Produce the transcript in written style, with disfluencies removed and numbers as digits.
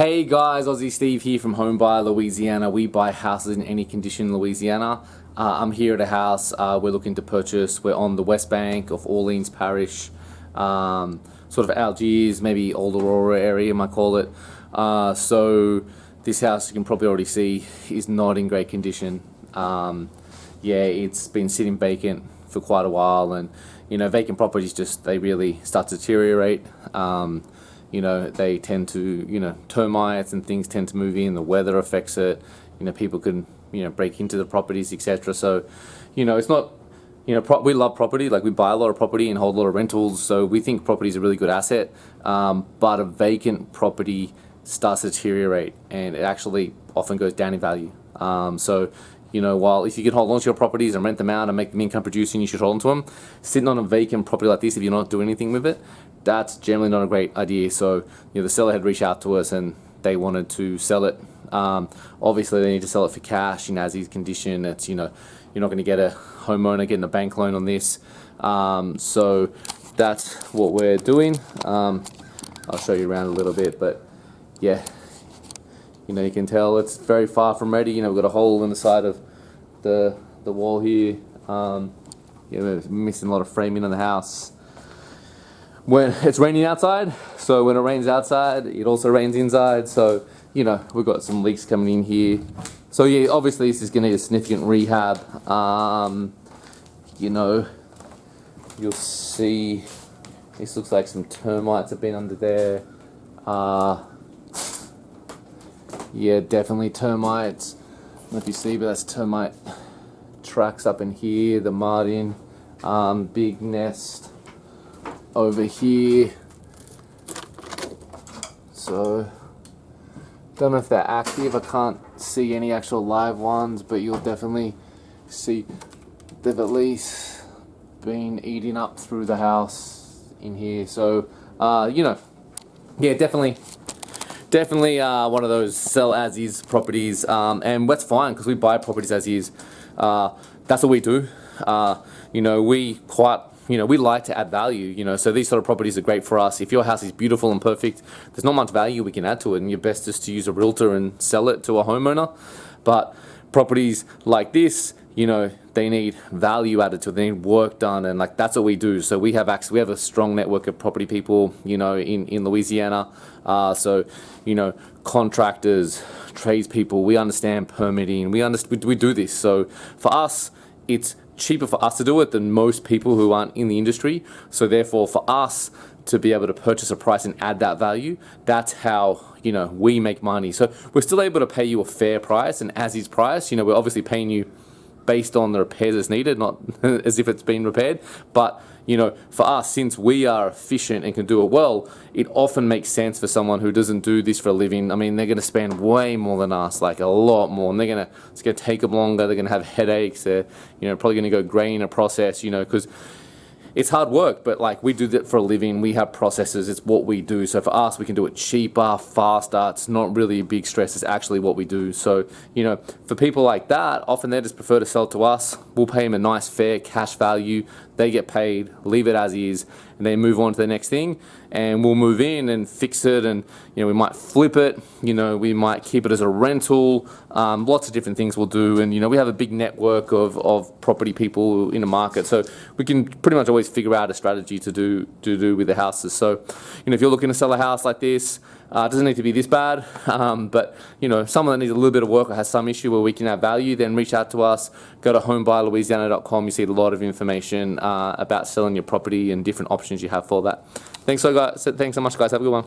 Hey guys, Aussie Steve here from Home Buy Louisiana. We buy houses in any condition in Louisiana. I'm here at a house we're looking to purchase. We're on the west bank of Orleans Parish, sort of Algiers, maybe Old Aurora area you might call it. So this house, you can probably already see, is not in great condition. Yeah, it's been sitting vacant for quite a while, and vacant properties they really start to deteriorate. They tend to, termites and things tend to move in, the weather affects it, people can, break into the properties, etc. So, it's not, we love property, like we buy a lot of property and hold a lot of rentals, so we think property is a really good asset, but a vacant property starts to deteriorate and it actually often goes down in value. While if you can hold on to your properties and rent them out and make them income producing, you should hold on to them. Sitting on a vacant property like this, if you're not doing anything with it, that's generally not a great idea. So, the seller had reached out to us and they wanted to sell it. Obviously, they need to sell it for cash in as-is condition. It's, you're not going to get a homeowner getting a bank loan on this. So that's what we're doing. I'll show you around a little bit, but yeah. You can tell it's very far from ready. We've got a hole in the side of the wall here. We're missing a lot of framing on the house. When it's raining outside, so when it rains outside, it also rains inside. So, we've got some leaks coming in here. So yeah, obviously this is going to need a significant rehab. You'll see this looks like some termites have been under there. Yeah, definitely termites. I don't know if you see, but that's termite tracks up in here, the mud in. Big nest over here. So, don't know if they're active. I can't see any actual live ones, but you'll definitely see they've at least been eating up through the house in here. So, yeah, definitely one of those sell as is properties, and that's fine because we buy properties as is. That's what we do. We like to add value. So these sort of properties are great for us. If your house is beautiful and perfect, there's not much value we can add to it, and your best is to use a realtor and sell it to a homeowner. But properties like this, they need value added to it. They need work done, and that's what we do. So we have a strong network of property people, in Louisiana. So contractors, tradespeople. We understand permitting. We do this. So for us, it's cheaper for us to do it than most people who aren't in the industry. So therefore, for us to be able to purchase a price and add that value, that's how we make money. So we're still able to pay you a fair price, an as-is price. We're obviously paying you based on the repairs as needed, not as if it's been repaired. But for us, since we are efficient and can do it well, it often makes sense for someone who doesn't do this for a living. I mean, they're going to spend way more than us, like a lot more, and it's going to take them longer. They're going to have headaches. They're probably going to go grey in a process, because it's hard work, but we do that for a living. We have processes. It's what we do. So for us, we can do it cheaper, faster. It's not really a big stress. It's actually what we do. So, for people like that, often they just prefer to sell to us. We'll pay them a nice, fair cash value. They get paid, leave it as is, and they move on to the next thing. And we'll move in and fix it, and we might flip it. We might keep it as a rental. Lots of different things we'll do, and we have a big network of property people in the market, so we can pretty much always figure out a strategy to do with the houses. So, if you're looking to sell a house like this, it doesn't need to be this bad, but someone that needs a little bit of work or has some issue where we can add value, then reach out to us. Go to homebuylouisiana.com. You see a lot of information about selling your property and different options you have for that. Thanks so much, guys. Have a good one.